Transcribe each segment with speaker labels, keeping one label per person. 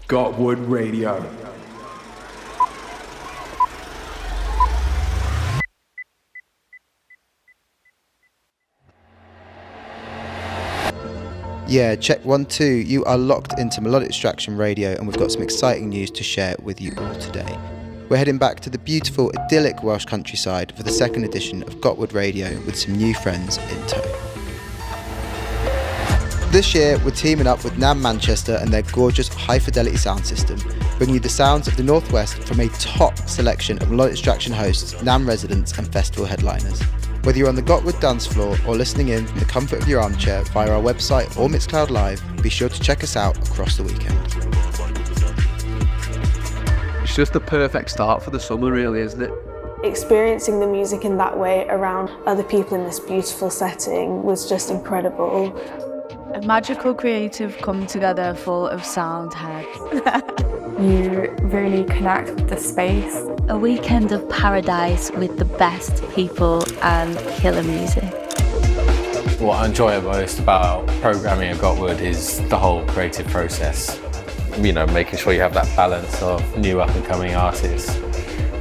Speaker 1: Gottwood Radio.
Speaker 2: Yeah, check 1, 2. You are locked into Melodic Distraction Radio, and we've got some exciting news to share with you all today. We're heading back to the beautiful, idyllic Welsh countryside for the second edition of Gottwood Radio with some new friends in tow. This year, we're teaming up with NAMM Manchester and their gorgeous high-fidelity sound system, bringing you the sounds of the Northwest from a top selection of Melodic Distraction hosts, NAMM residents and festival headliners. Whether you're on the Gottwood dance floor or listening in from the comfort of your armchair via our website or Mixcloud Live, be sure to check us out across the weekend.
Speaker 3: It's just the perfect start for the summer, really, isn't it?
Speaker 4: Experiencing the music in that way around other people in this beautiful setting was just incredible.
Speaker 5: A magical creative come together full of sound heads.
Speaker 6: You really connect with the space.
Speaker 5: A weekend of paradise with the best people and killer music.
Speaker 7: What I enjoy most about programming at Gottwood is the whole creative process. You know, making sure you have that balance of new up and coming artists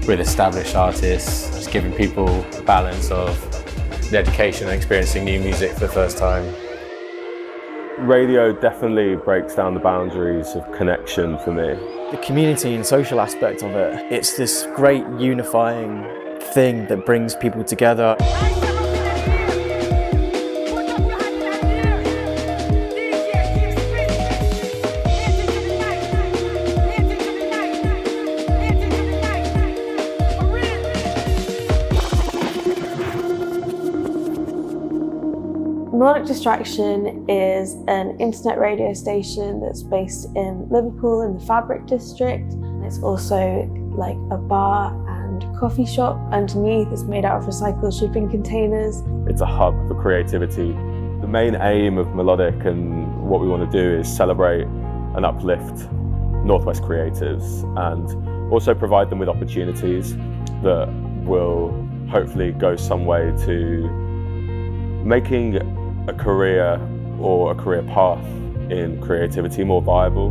Speaker 7: with established artists, just giving people the balance of the education and experiencing new music for the first time.
Speaker 8: Radio definitely breaks down the boundaries of connection for me.
Speaker 9: The community and social aspect of it, it's this great unifying thing that brings people together.
Speaker 4: Melodic Distraction is an internet radio station that's based in Liverpool in the Fabric District. It's also like a bar and coffee shop underneath. It's made out of recycled shipping containers.
Speaker 8: It's a hub for creativity. The main aim of Melodic and what we want to do is celebrate and uplift Northwest creatives and also provide them with opportunities that will hopefully go some way to making a career or a career path in creativity more viable.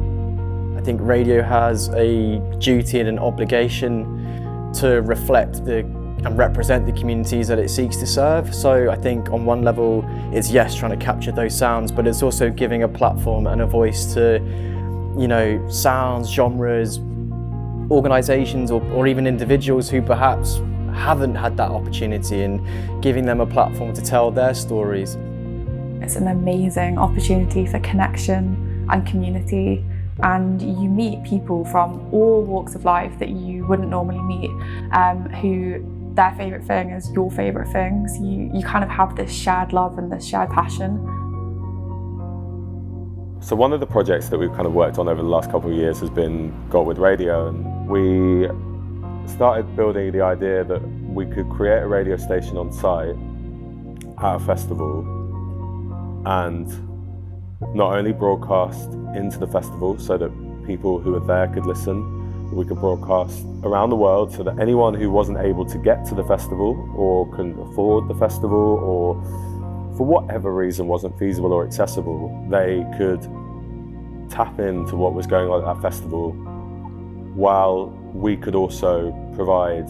Speaker 9: I think radio has a duty and an obligation to reflect and represent the communities that it seeks to serve. So I think on one level it's yes, trying to capture those sounds, but it's also giving a platform and a voice to, you know, sounds, genres, organisations or even individuals who perhaps haven't had that opportunity and giving them a platform to tell their stories.
Speaker 6: It's an amazing opportunity for connection and community, and you meet people from all walks of life that you wouldn't normally meet, who their favourite thing is your favourite things. You kind of have this shared love and this shared passion.
Speaker 8: So one of the projects that we've kind of worked on over the last couple of years has been Gottwood Radio, and we started building the idea that we could create a radio station on site at a festival and not only broadcast into the festival so that people who were there could listen, but we could broadcast around the world so that anyone who wasn't able to get to the festival or couldn't afford the festival or for whatever reason wasn't feasible or accessible, they could tap into what was going on at that festival, while we could also provide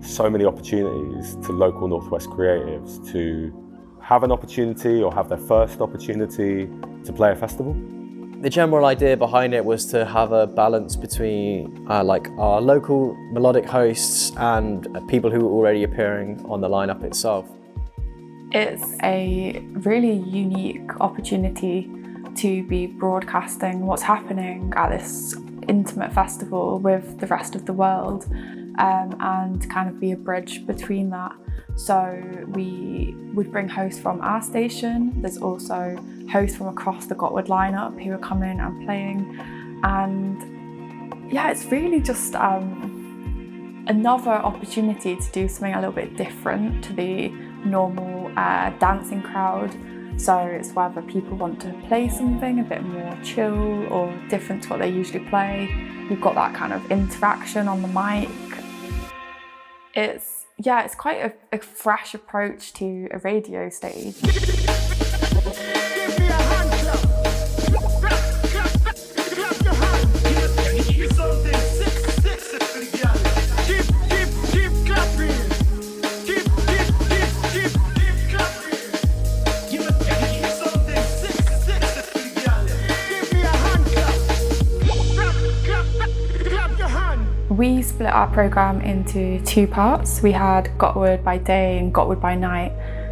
Speaker 8: so many opportunities to local Northwest creatives to have an opportunity or have their first opportunity to play a festival.
Speaker 9: The general idea behind it was to have a balance between like our local melodic hosts and people who are already appearing on the lineup itself.
Speaker 6: It's a really unique opportunity to be broadcasting what's happening at this intimate festival with the rest of the world, and kind of be a bridge between that. So we would bring hosts from our station. There's also hosts from across the Gottwood lineup who are coming and playing. And yeah, it's really just another opportunity to do something a little bit different to the normal dancing crowd. So it's whether people want to play something a bit more chill or different to what they usually play. We've got that kind of interaction on the mic. It's quite a fresh approach to a radio stage. split our programme into two parts. We had Gottwood by day and Gottwood by night,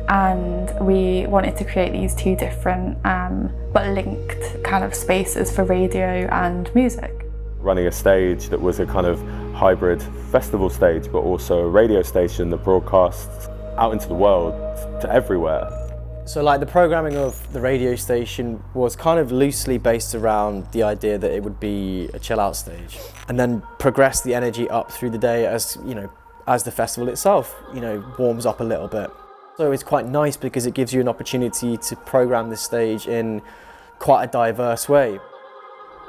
Speaker 6: and we wanted to create these two different but linked kind of spaces for radio and music.
Speaker 8: Running a stage that was a kind of hybrid festival stage, but also a radio station that broadcasts out into the world, to everywhere.
Speaker 9: So like the programming of the radio station was kind of loosely based around the idea that it would be a chill out stage, and then progress the energy up through the day as, you know, as the festival itself, you know, warms up a little bit. So it's quite nice because it gives you an opportunity to program the stage in quite a diverse way.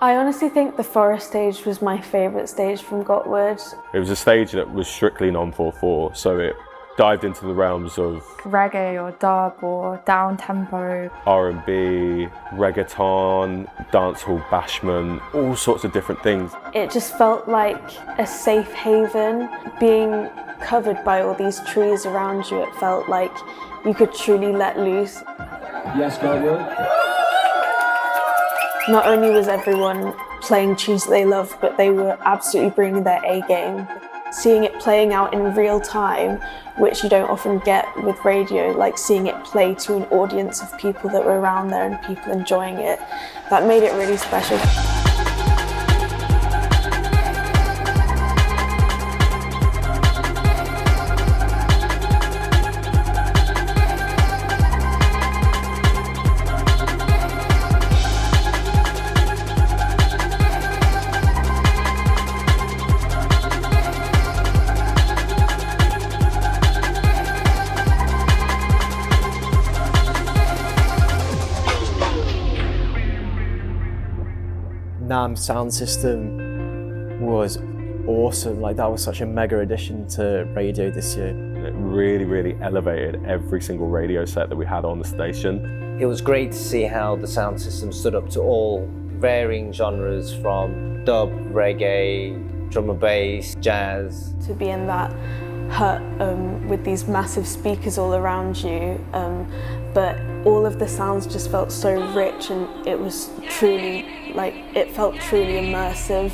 Speaker 4: I honestly think the Forest stage was my favourite stage from Gottwood.
Speaker 8: It was a stage that was strictly non-4/4, so it dived into the realms of
Speaker 6: reggae or dub or down tempo,
Speaker 8: R&B, reggaeton, dancehall bashment, all sorts of different things.
Speaker 4: It just felt like a safe haven. Being covered by all these trees around you, it felt like you could truly let loose.
Speaker 1: Yes, Gottwood.
Speaker 4: Not only was everyone playing tunes that they loved, but they were absolutely bringing their A game. Seeing it playing out in real time, which you don't often get with radio, like seeing it play to an audience of people that were around there and people enjoying it, that made it really special.
Speaker 9: NAM's sound system was awesome. Like, that was such a mega addition to radio this year.
Speaker 8: It really, really elevated every single radio set that we had on the station.
Speaker 10: It was great to see how the sound system stood up to all varying genres, from dub, reggae, drum and bass, jazz.
Speaker 4: To be in that hut with these massive speakers all around you, but all of the sounds just felt so rich, and it was truly, like, it felt truly immersive.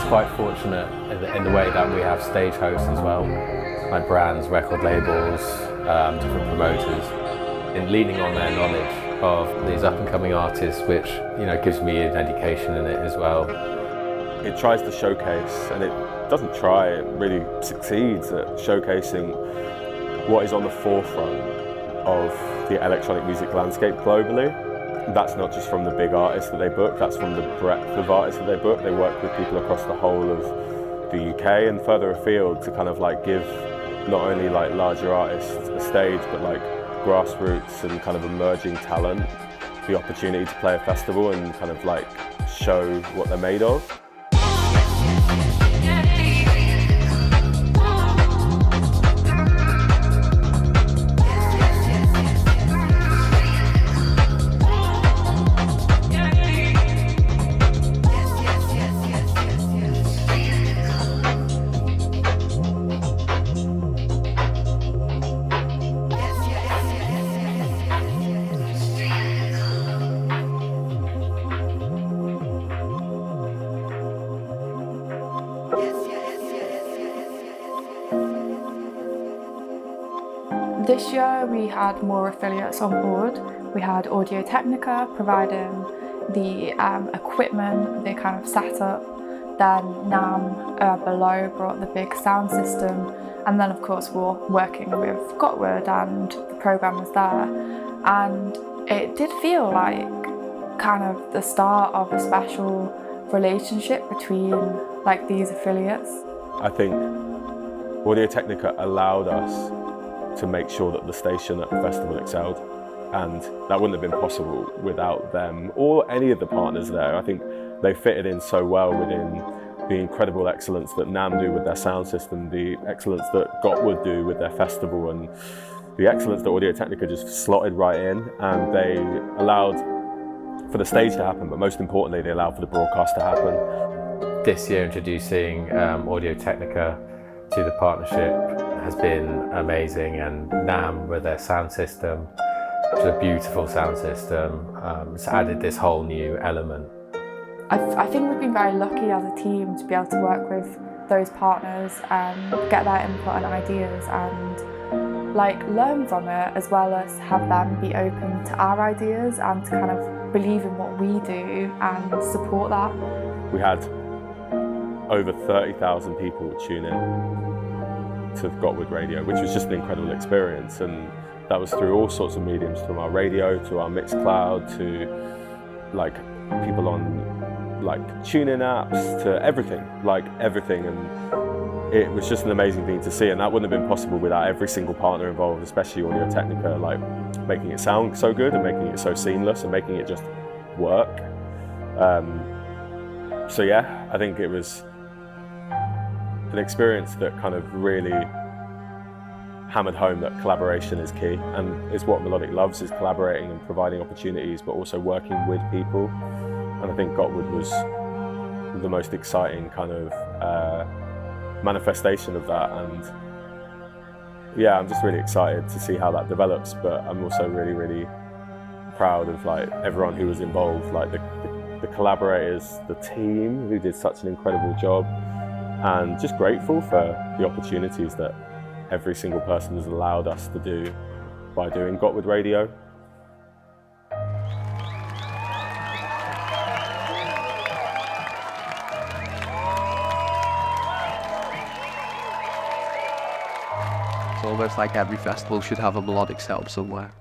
Speaker 7: Quite fortunate in the way that we have stage hosts as well, like brands, record labels, different promoters, in leaning on their knowledge of these up-and-coming artists, which, you know, gives me an education in it as well.
Speaker 8: It tries to showcase, and it doesn't try, it really succeeds at showcasing what is on the forefront of the electronic music landscape globally. That's not just from the big artists that they book, that's from the breadth of artists that they book. They work with people across the whole of the UK and further afield to kind of like give not only like larger artists a stage, but like grassroots and kind of emerging talent the opportunity to play a festival and kind of like show what they're made of.
Speaker 6: This year we had more affiliates on board. We had Audio-Technica providing the equipment, the kind of setup. Then NAM below brought the big sound system. And then of course we're working with Gottwood and the programme was there. And it did feel like kind of the start of a special relationship between like these affiliates.
Speaker 8: I think Audio-Technica allowed us to make sure that the station at the festival excelled, and that wouldn't have been possible without them or any of the partners there. I think they fitted in so well within the incredible excellence that NAM do with their sound system, the excellence that Gottwood do with their festival, and the excellence that Audio-Technica just slotted right in, and they allowed for the stage to happen, but most importantly, they allow for the broadcast to happen.
Speaker 7: This year, introducing Audio-Technica to the partnership has been amazing, and NAM with their sound system, which is a beautiful sound system, it's added this whole new element.
Speaker 6: I think we've been very lucky as a team to be able to work with those partners and get their input and ideas and learn from it, as well as have them be open to our ideas and to kind of believe in what we do and support that.
Speaker 8: We had over 30,000 people tune in to Gottwood Radio, which was just an incredible experience, and that was through all sorts of mediums, from our radio to our Mixcloud to people on tune-in apps to everything, and it was just an amazing thing to see, and that wouldn't have been possible without every single partner involved, especially Audio-Technica, making it sound so good and making it so seamless and making it just work. So yeah, I think it was an experience that kind of really hammered home that collaboration is key, and it's what Melodic loves, is collaborating and providing opportunities, but also working with people. And I think Gottwood was the most exciting kind of manifestation of that, and yeah, I'm just really excited to see how that develops, but I'm also really, really proud of everyone who was involved, the collaborators, the team who did such an incredible job, and just grateful for the opportunities that every single person has allowed us to do by doing Gottwood Radio.
Speaker 3: It's almost like every festival should have a melodic setup somewhere.